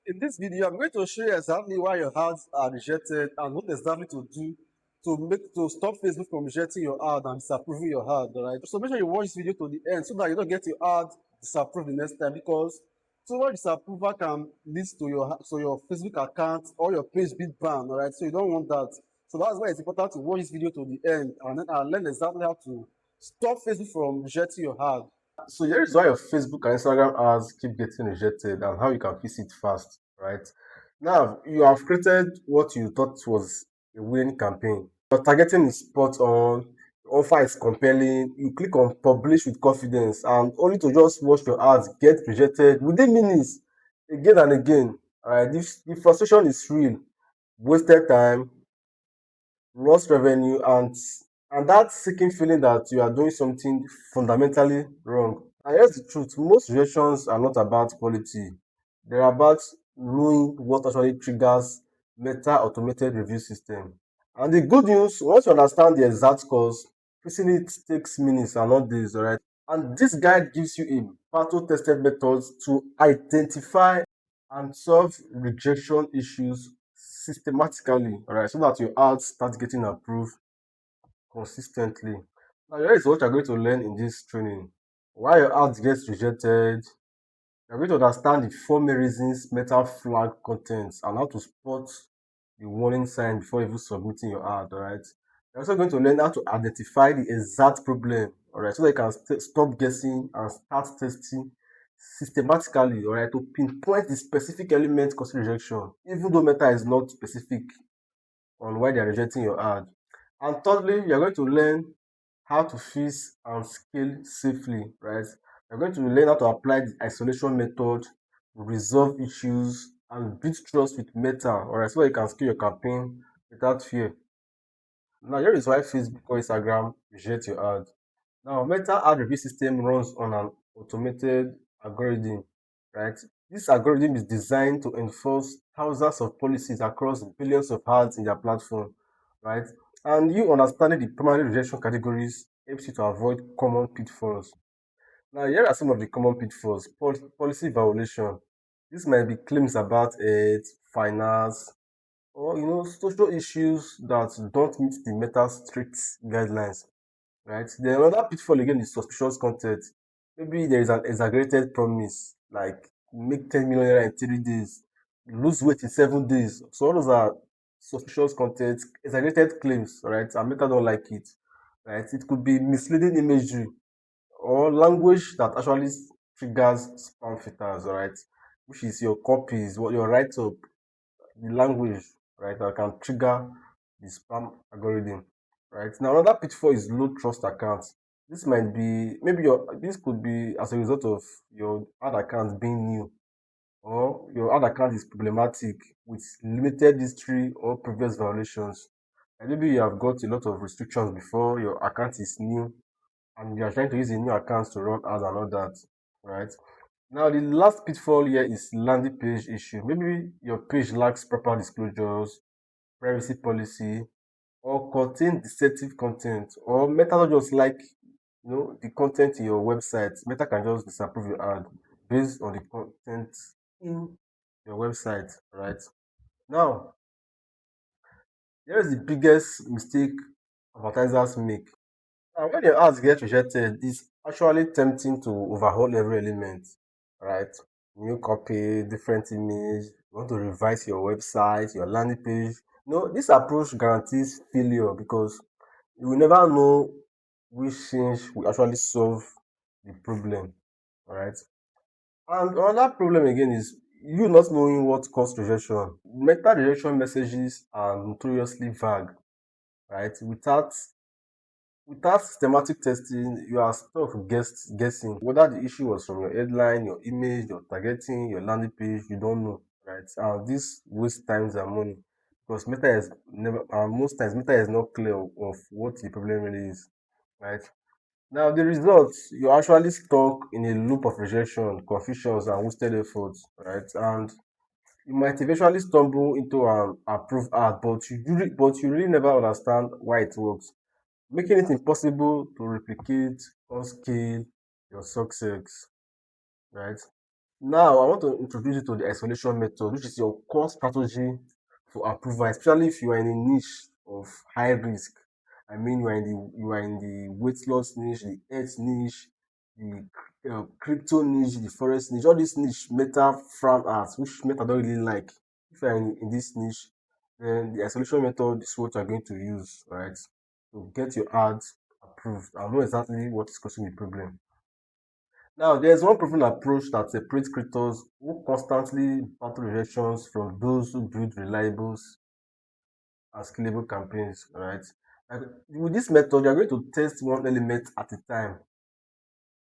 In this video, I'm going to show you exactly why your ads are rejected and what exactly to do to stop Facebook from rejecting your ad and disapproving your ad. All right. So make sure you watch this video to the end so that you don't get your ad disapproved the next time, because too much disapproval can lead to your Facebook account or your page being banned. All right. So you don't want that. So that's why it's important to watch this video to the end and then I'll learn exactly how to stop Facebook from rejecting your ad. So here is why your Facebook and Instagram ads keep getting rejected and how you can fix it fast, right? Now, you have created what you thought was a winning campaign. Your targeting is spot on, your offer is compelling, you click on publish with confidence and only to just watch your ads get rejected within minutes again and again. Alright, the frustration is real. Wasted time, lost revenue, and that seeking feeling that you are doing something fundamentally wrong. And here's the truth: most rejections are not about quality; they're about knowing what actually triggers Meta automated review system. And the good news, once you understand the exact cause, fixing it takes minutes and not days, alright? And this guide gives you a battle tested methods to identify and solve rejection issues systematically, alright, so that your ads start getting approved consistently. Now, here is what you're going to learn in this training. Why your ads gets rejected. You're going to understand the four main reasons Meta flag contents and how to spot the warning sign before even submitting your ad, alright? You're also going to learn how to identify the exact problem, alright, so that you can stop guessing and start testing systematically, alright, to pinpoint the specific element causing rejection, even though Meta is not specific on why they're rejecting your ad. And thirdly, you're going to learn how to fix and scale safely, right? You're going to learn how to apply the isolation method, resolve issues, and build trust with Meta, alright, so that you can scale your campaign without fear. Now, here is why Facebook or Instagram reject your ad. Now, Meta ad review system runs on an automated algorithm, right? This algorithm is designed to enforce thousands of policies across billions of ads in their platform, right? And you understanding the primary rejection categories helps you to avoid common pitfalls. Now, here are some of the common pitfalls. Policy violation. This might be claims about it, finance, or social issues that don't meet the Meta strict guidelines, right? Then another pitfall again is suspicious content. Maybe there is an exaggerated promise, like make 10 million naira in 3 days, lose weight in 7 days. So all those are suspicious content, exaggerated claims, right? And Meta don't like it, right? It could be misleading imagery or language that actually triggers spam filters, right? Which is your copies, what your write up, the language, right, that can trigger the spam algorithm, right? Now, another pitfall is low trust accounts. This might be this could be as a result of your ad account being new, or your ad account is problematic with limited history or previous violations. And maybe you have got a lot of restrictions before your account is new, and you are trying to use a new account to run ads and all that, right? Now, the last pitfall here is landing page issue. Maybe your page lacks proper disclosures, privacy policy, or contain deceptive content, or Meta not just like the content in your website. Meta can just disapprove your ad based on the content in your website, right? Now, here is the biggest mistake advertisers make. And when your ads get rejected, it's actually tempting to overhaul every element, right? New copy, different image, you want to revise your website, your landing page. This approach guarantees failure because you will never know which change will actually solve the problem, right? And another problem again is you not knowing what caused rejection. Meta rejection messages are notoriously vague, right? Without systematic testing, you are stuck guessing whether the issue was from your headline, your image, your targeting, your landing page. You don't know, right? And this wastes time and money because Meta is never, most times Meta is not clear of what the problem really is, right? Now, the results, you're actually stuck in a loop of rejection, confusions, and wasted efforts, right? And you might eventually stumble into an approved ad, but you really never understand why it works, making it impossible to replicate or scale your success, right? Now, I want to introduce you to the isolation method, which is your core strategy for approval, especially if you are in a niche of high risk. I mean, you are in the weight loss niche, the health niche, the crypto niche, the forest niche. All these niche Meta frown at, which Meta don't really like. If you are in this niche, then the isolation method is what you are going to use, right, to get your ads approved and know exactly what is causing the problem. Now, there's one proven approach that separates creators who constantly battle rejections from those who build reliable and scalable campaigns, right? Like, with this method, you're going to test one element at a time.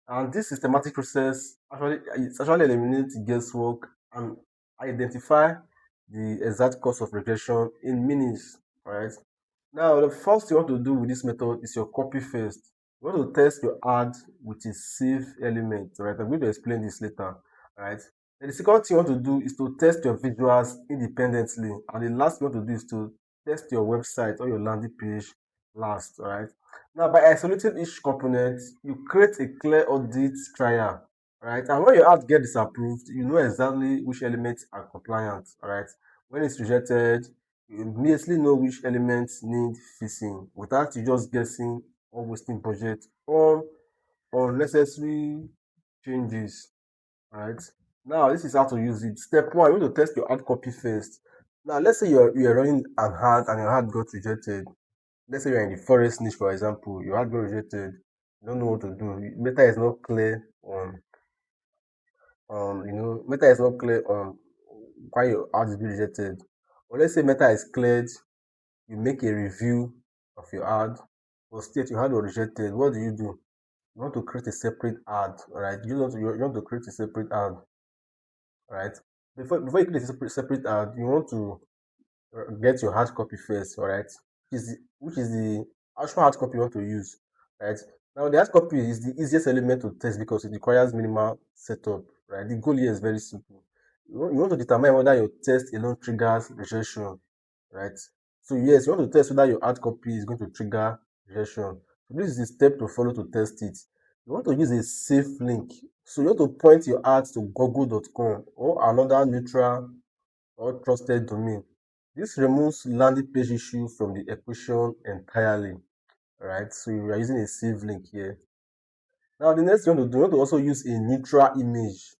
And this systematic process actually eliminates guesswork and identify the exact cause of regression in minutes, right? Now, the first you want to do with this method is your copy first. You want to test your ad with a safe element, right? I'm going to explain this later, right? Then the second thing you want to do is to test your visuals independently. And the last thing you want to do is to test your website or your landing page last, right? Now, by isolating each component, you create a clear audit trial, right? And when your ad gets disapproved, you know exactly which elements are compliant, right? When it's rejected, you immediately know which elements need fixing without you just guessing or wasting budget on unnecessary changes. Right. Now, this is how to use it. Step one, you want to test your ad copy first. Now, let's say you're running an ad and your ad got rejected. Let's say you're in the forest niche, for example, your ad got rejected. You don't know what to do. Meta is not clear Meta is not clear on why your ad is being rejected. Or let's say Meta is cleared, you make a review of your ad, but state your ad was rejected. What do? You want to create a separate ad, right? You want to create a separate ad, right? Before you create a separate ad, you want to get your hard copy first, all right? Which is the actual hard copy you want to use, right? Now, the hard copy is the easiest element to test because it requires minimal setup, right? The goal here is very simple. You want to determine whether your test alone triggers rejection, right? So yes, you want to test whether your hard copy is going to trigger rejection. So this is the step to follow to test it. You want to use a safe link. So you want to point your ads to google.com or another neutral or trusted domain. This removes landing page issue from the equation entirely, right? So you are using a safe link here. Now, the next thing you want to also use a neutral image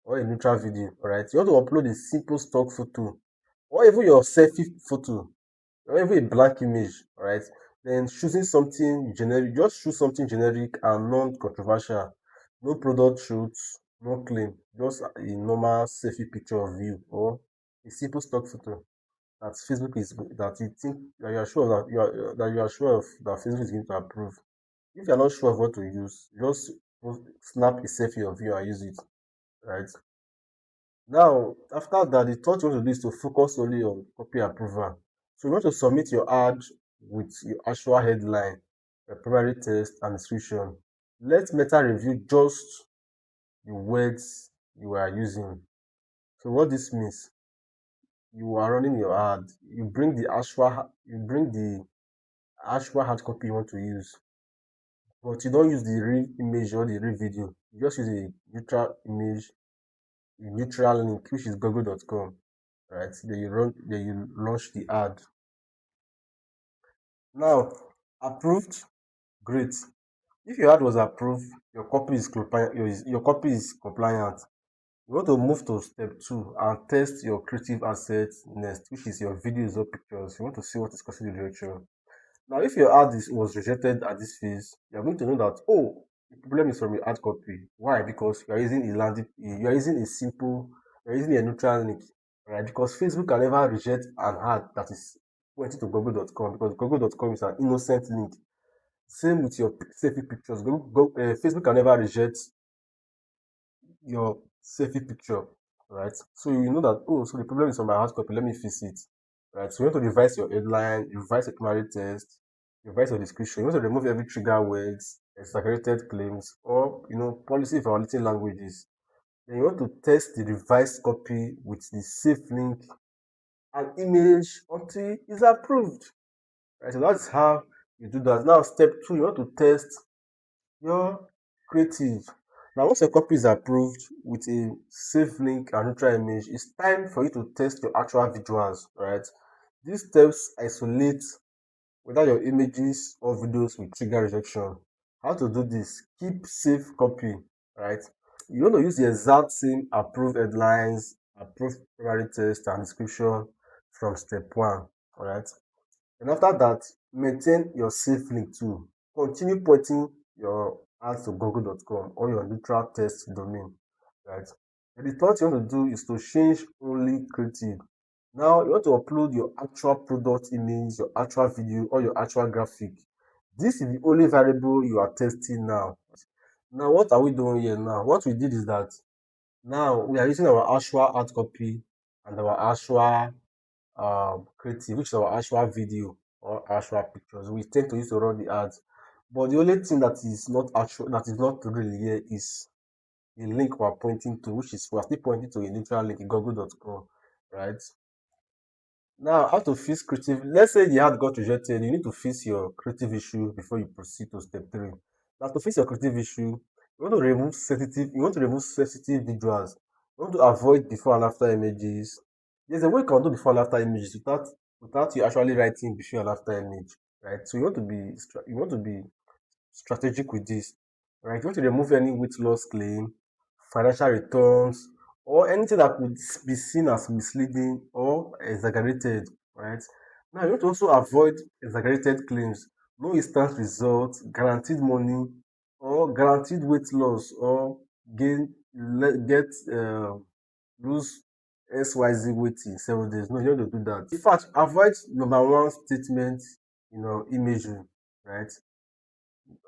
or a neutral video, right? You want to upload a simple stock photo or even your selfie photo or even a blank image, right? Then choosing something generic, just choose something generic and non-controversial. No product shoots, no claim, just a normal selfie picture of you or a simple stock photo that Facebook is that you think that you are sure that Facebook is going to approve. If you are not sure of what to use, just snap a selfie of you and use it, right? Now, after that, the third thing you want to do is to focus only on copy approval. So you want to submit your ad with your actual headline, your primary text, and description. Let Meta review just the words you are using. So what this means, you are running your ad, you bring the actual hard copy you want to use, but you don't use the real image or the real video. You just use a neutral image, a neutral link, which is google.com, right? Then you launch the ad. Now, approved, great. If your ad was approved, your copy is compliant. You want to move to step two and test your creative assets next, which is your videos or pictures. You want to see what is causing the rejection. Now, if your ad was rejected at this phase, you're going to know that, oh, the problem is from your ad copy. Why? Because you're using a neutral link, right? Because Facebook can never reject an ad that is pointing to google.com because google.com is an innocent link. Same with your selfie pictures. Facebook can never reject your selfie picture, right? So you know that, oh, so the problem is on my hard copy, let me fix it, right? So you want to revise your headline, revise your primary text, revise your description. You want to remove every trigger words, exaggerated claims, or policy violating languages. Then you want to test the revised copy with the safe link and image until it's approved, right? So that's how you do that. Now, step two, you want to test your creative. Now, once your copy is approved with a safe link and neutral image, it's time for you to test your actual visuals, right? These steps isolate whether your images or videos will trigger rejection. How to do this? Keep safe copy, right? You want to use the exact same approved headlines, approved primary text and description from step one, alright? And after that, maintain your safe link too. Continue pointing your ads to google.com or your neutral text domain, right? And the third thing you want to do is to change only creative. Now you want to upload your actual product image, your actual video, or your actual graphic. This is the only variable you are testing now. Now, what are we doing here now? What we did is that now we are using our actual hard copy and our actual creative, which is our actual video or actual pictures. We tend to use to run the ads. But the only thing that is not actual, that is not really here is the link we're pointing to, which is we're still pointing to a neutral link, google.com, right? Now, how to fix creative? Let's say the ad got rejected. You need to fix your creative issue before you proceed to step three. Now, to fix your creative issue, you want to remove sensitive. You want to remove sensitive visuals. You want to avoid before and after images. There's a way you can do before and after images without you actually writing before and after image, right? So you want to be strategic with this, right? You want to remove any weight loss claim, financial returns, or anything that could be seen as misleading or exaggerated, right? Now, you want to also avoid exaggerated claims, no instant results, guaranteed money, or guaranteed weight loss, or gain, get, lose XYZ weight in 7 days. No, you don't want to do that. In fact, avoid number one statement, imagery, right?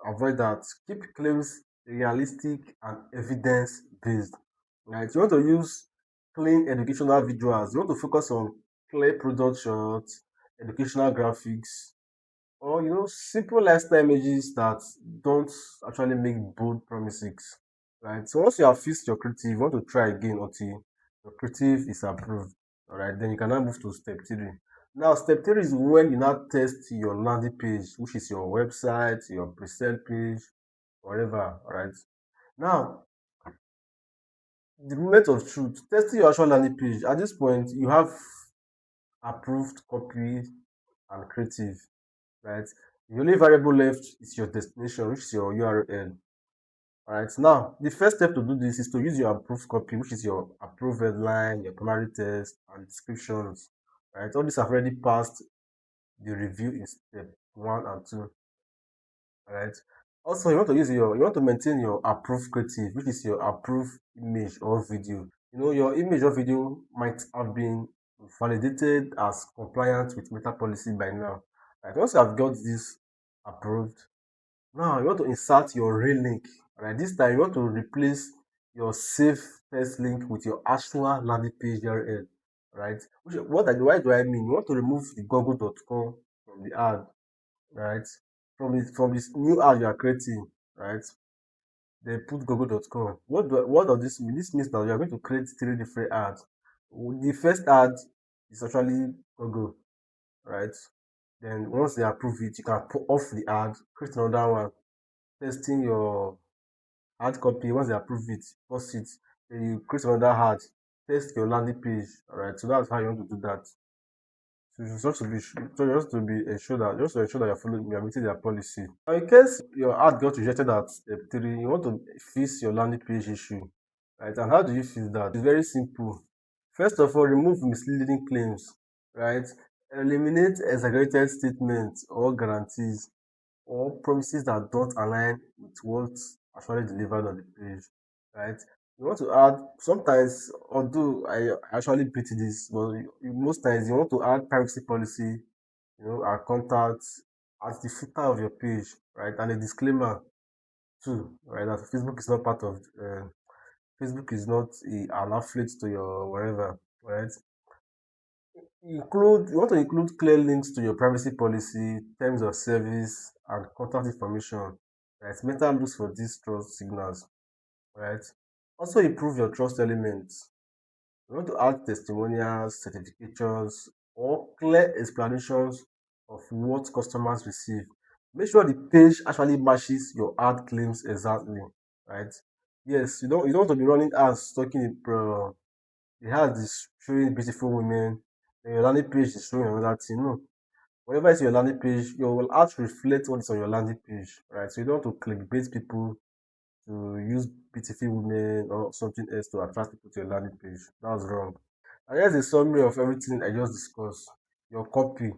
Avoid that. Keep claims realistic and evidence based. Right? You want to use clean educational visuals. You want to focus on clear product shots, educational graphics, or simple lifestyle images that don't actually make bold promises. Right? So once you have fixed your creative, you want to try again until your creative is approved. All right, then you can now move to step three. Now, step three is when you now test your landing page, which is your website, your pre-sale page, whatever. All right. Now, the moment of truth, testing your actual landing page. At this point, you have approved copy and creative, right? The only variable left is your destination, which is your URL. Alright, now the first step to do this is to use your approved copy, which is your approved headline, your primary text, and descriptions. Right, all these have already passed the review in step one and two. Alright. Also, you want to maintain your approved creative, which is your approved image or video. Your image or video might have been validated as compliant with meta policy by now. Right, once you have got this approved, now you want to insert your real link. Right, this time you want to replace your safe test link with your actual landing page URL. Right, why do I mean? You want to remove the google.com from the ad, right? From this new ad you are creating, right? Then put google.com. What does this mean? This means that you are going to create three different ads. The first ad is actually Google, right? Then once they approve it, you can put off the ad, create another one, testing your ad copy. Once they approve it, post it, then you create another ad, test your landing page. Alright, so that's how you want to do that. So just to be ensure that you are meeting their policy. Now, in case your ad got rejected at step three, you want to fix your landing page issue, right? And how do you fix that? It's very simple. First of all, remove misleading claims, right? Eliminate exaggerated statements or guarantees or promises that don't align with what's actually delivered on the page, right? You want to add sometimes, although I actually beat this, but most times you want to add privacy policy, our contacts at the footer of your page, right? And a disclaimer too, right? That Facebook is not part of, Facebook is not an affiliate to your wherever, right? You want to include clear links to your privacy policy, terms of service, and contact information. Right? Meta looks for these trust signals. Right? Also improve your trust elements. You want to add testimonials, certifications, or clear explanations of what customers receive. Make sure the page actually matches your ad claims exactly. Right? Yes, you don't want to be running ads talking the ad is showing beautiful women, then your landing page is showing another thing. No. Whatever is your landing page, your ads reflect what is on your landing page, right? So you don't want to clickbait people to use beautiful women or something else to attract people to your landing page. That's wrong. And here's a summary of everything I just discussed. Your copy.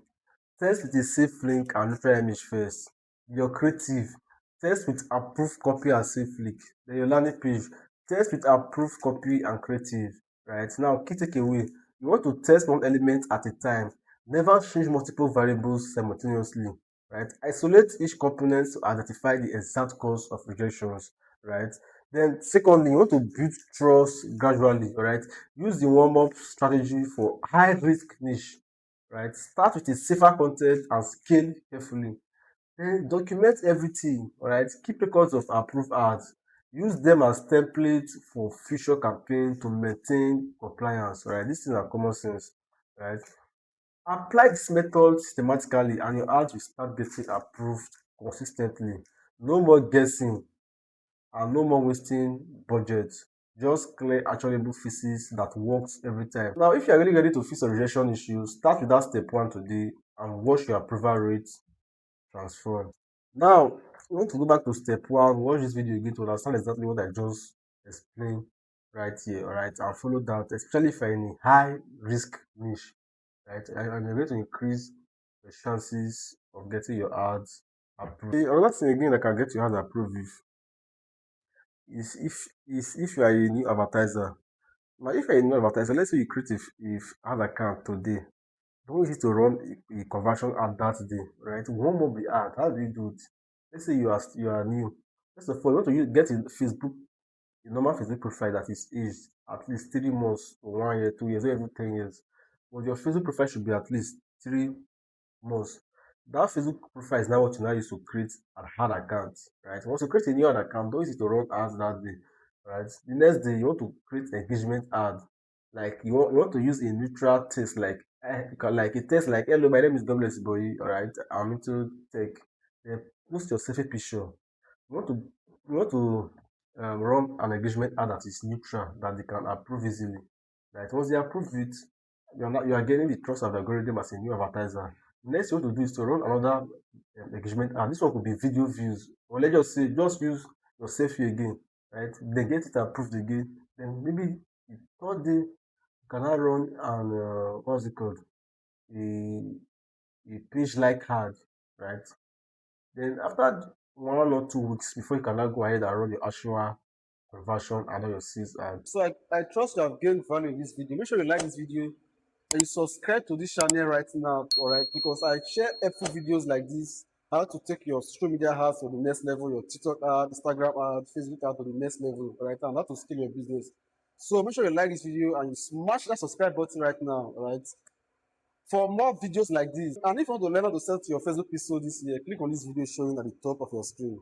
Test with a safe link and neutral image first. Your creative. Test with approved copy and safe link. Then your landing page. Test with approved copy and creative. Right now, key takeaway. You want to test one element at a time. Never change multiple variables simultaneously. Right? Isolate each component to identify the exact cause of rejections. Right? Then, secondly, you want to build trust gradually. Right? Use the warm-up strategy for high-risk niche. Right? Start with a safer content and scale carefully. Then document everything. Alright? Keep records of approved ads. Use them as templates for future campaigns to maintain compliance. Right? These things are common sense. Right? Apply this method systematically and your ads will start getting approved consistently. No more guessing and no more wasting budget. Just clear actionable fixes that works every time. Now, if you're really ready to fix a rejection issue, start with that step one today and watch your approval rate transform. Now, you want to go back to step one, watch this video again to understand exactly what I just explained right here, alright, and follow that, especially if you're in a high risk niche, right, and you're going to increase the chances of getting your ads approved. Another thing again that can get your ads approved if you are a new advertiser. Now, if you're a new advertiser, let's say you create if ad account today, don't use it to run a conversion ad that day, right? Warm up the ad. How do you do it? Let's say you are new. First of all, you want to get a normal Facebook profile that is aged at least 3 months to 1 year, 2 years, or even 10 years. But your Facebook profile should be at least 3 months. That Facebook profile is now what you now use to create an ad account, right? Once you create a new ad account, don't use it to run ads that day, right? The next day, you want to create engagement ad. Like you want to use a neutral text, like like a text like, "Hello, my name is WS Boy. All right, I'm into tech." Then post your selfie picture. You want to run an engagement ad that is neutral that they can approve easily. Right? Once they approve it, you are getting the trust of the algorithm as a new advertiser. Next, you want to do is to run another engagement ad. This one could be video views, or let's just say just use your selfie again, right? Then get it approved again. Then maybe the third day you can now run an what's it called, a a page like ad, right? Then after 1 or 2 weeks before you can now go ahead and run your actual conversion and all your sales ad. So I trust you have gained value in this video. Make sure you like this video and you subscribe to this channel right now, alright? Because I share helpful videos like this, how to take your social media ads to the next level, your TikTok ad, Instagram ad, Facebook ad to the next level, alright? And how to scale your business. So make sure you like this video and you smash that subscribe button right now, alright? For more videos like this, and if you want to learn how to sell to your Facebook pixel this year, click on this video showing at the top of your screen.